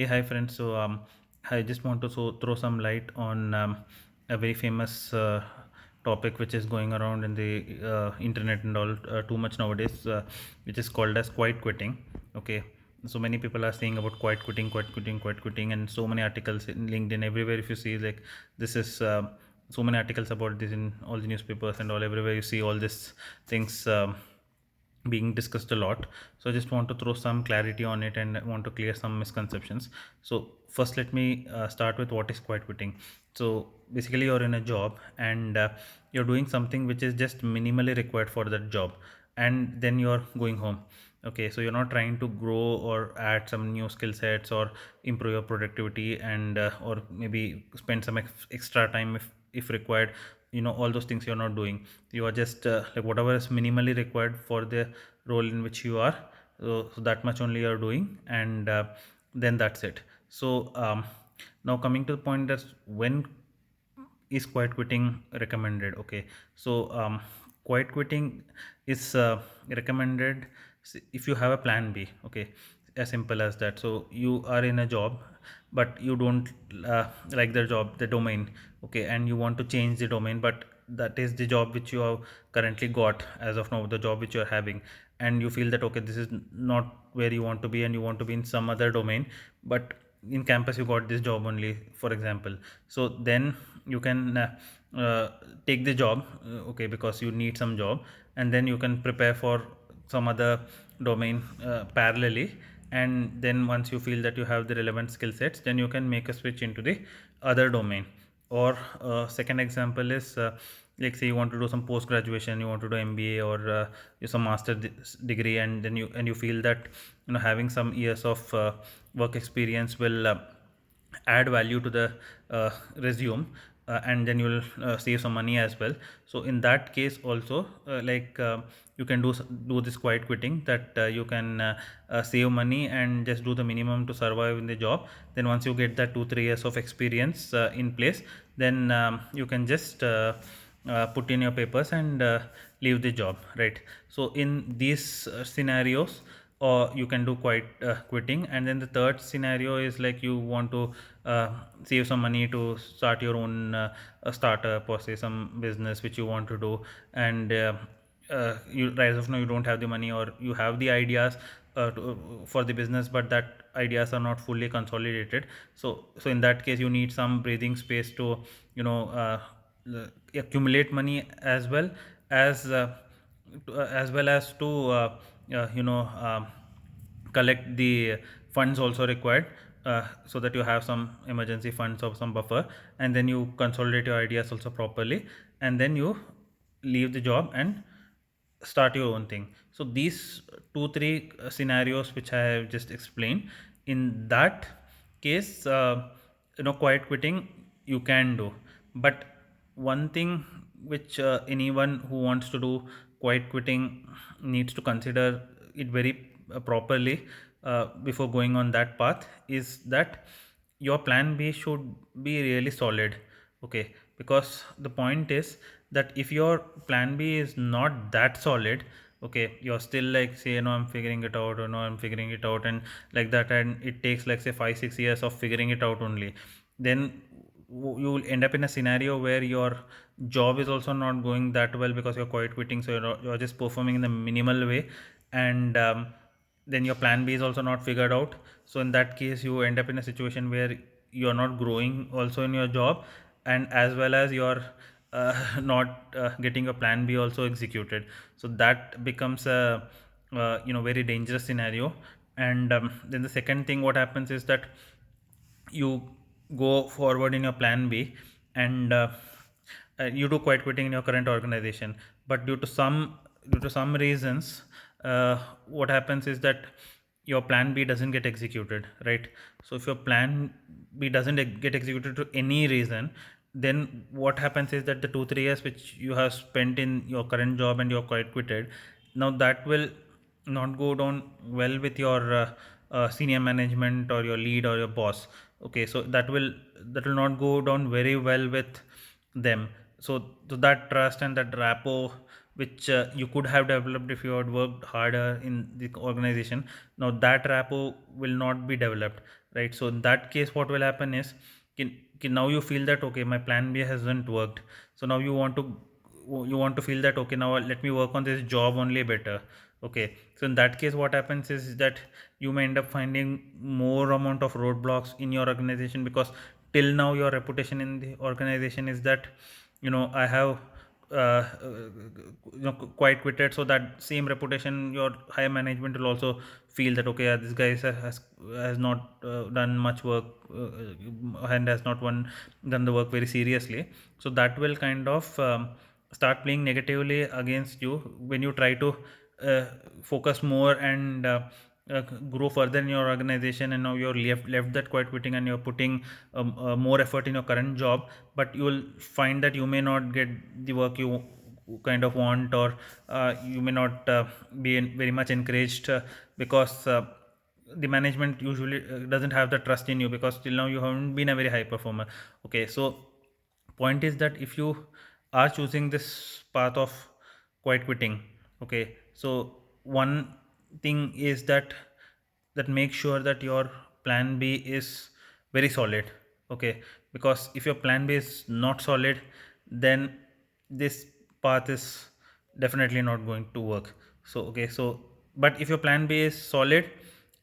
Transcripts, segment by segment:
Hey, hi friends. I just want to throw some light on a very famous topic which is going around in the internet and all too much nowadays, which is called as quiet quitting. Okay, so many people are saying about quiet quitting, quiet quitting, quiet quitting, and so many articles in LinkedIn everywhere. If you see, like, this is so many articles about this in all the newspapers and all everywhere. You see all these things. Being discussed a lot. So I just want to throw some clarity on it and want to clear some misconceptions. So first, let me start with what is quiet quitting. So basically, you're in a job and you're doing something which is just minimally required for that job, and then you're going home. Okay, so you're not trying to grow or add some new skill sets or improve your productivity, and or maybe spend some extra time if required. All those things you're not doing. You are just like whatever is minimally required for the role in which you are. So that much only you're doing, and then that's it. So now coming to the point, that when is quiet quitting recommended? Okay, so quiet quitting is recommended if you have a plan B. Okay, as simple as that. So you are in a job, but you don't like the job, the domain. Okay, and you want to change the domain, but that is the job which you have currently got as of now, the job which you are having, and you feel that okay, this is not where you want to be and you want to be in some other domain, but in campus you got this job only, for example. So then you can uh, take the job, okay, because you need some job, and then you can prepare for some other domain parallelly. And then once you feel that you have the relevant skill sets, then you can make a switch into the other domain. Or second example is, like, say you want to do some post graduation, you want to do MBA or some master degree, and then you feel that having some years of work experience will add value to the resume, and then you will save some money as well. So in that case also, you can do this quiet quitting, that you can save money and just do the minimum to survive in the job. Then once you get that 2 3 years of experience in place, then you can just put in your papers and leave the job, right? So in these scenarios, or you can do quite quitting. And then the third scenario is like you want to save some money to start your own a startup, or say some business which you want to do. And you, as of now, you don't have the money, or you have the ideas for the business, but that ideas are not fully consolidated. So in that case, you need some breathing space to you know uh, accumulate money, as well as to collect the funds also required, so that you have some emergency funds or some buffer. And then you consolidate your ideas also properly, and then you leave the job and start your own thing. So these 2 3 scenarios which I have just explained, in that case, quiet quitting you can do. But one thing which anyone who wants to do quiet quitting needs to consider it very properly before going on that path, is that your plan B should be really solid. Okay, because the point is that if your plan B is not that solid, okay, you're still like, say, I'm figuring it out, or no, I'm figuring it out, and like that, and it takes like, say, 5 6 years of figuring it out only. Then you will end up in a scenario where your job is also not going that well, because you're quite quitting, so you're just performing in the minimal way. And then your plan B is also not figured out. So in that case, you end up in a situation where you're not growing also in your job, and as well as you're not getting your plan B also executed. So that becomes a very dangerous scenario. And then the second thing what happens is that you go forward in your plan B, and you do quite quitting in your current organization. But due to some reasons, what happens is that your plan B doesn't get executed, right? So if your plan B doesn't get executed to any reason, then what happens is that the 2 3 years which you have spent in your current job and you're quite quitted, now that will not go down well with your senior management or your lead or your boss. Okay, so that will not go down very well with them. So that trust and that rapport which you could have developed if you had worked harder in the organization, now that rapport will not be developed. right? So in that case, what will happen is, now you feel that okay, my plan B hasn't worked, so now you want to feel that okay, now let me work on this job only better. Okay, so in that case, what happens is that you may end up finding more amount of roadblocks in your organization, because till now your reputation in the organization is that, I have quite quitted. So that same reputation, your higher management will also feel that okay, this guy has not done much work, and has not done the work very seriously. So that will kind of start playing negatively against you when you try to uh, focus more and grow further in your organization, and now you're left that quite quitting, and you're putting more effort in your current job, but you will find that you may not get the work you kind of want, or you may not be very much encouraged, because the management usually doesn't have the trust in you, because till now you haven't been a very high performer. Okay, so point is that if you are choosing this path of quiet quitting, okay, so one thing is that make sure that your plan B is very solid. Okay, because if your plan B is not solid, then this path is definitely not going to work. So okay, so but if your plan B is solid,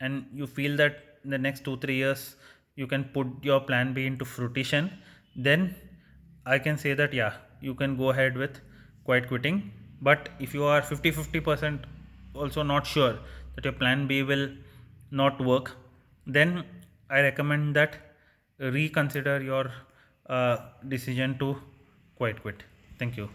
and you feel that in the next 2 3 years you can put your plan B into fruition, then I can say that yeah, you can go ahead with quiet quitting. But if you are 50-50% also not sure that your plan B will not work, then I recommend that reconsider your decision to quiet quit. Thank you.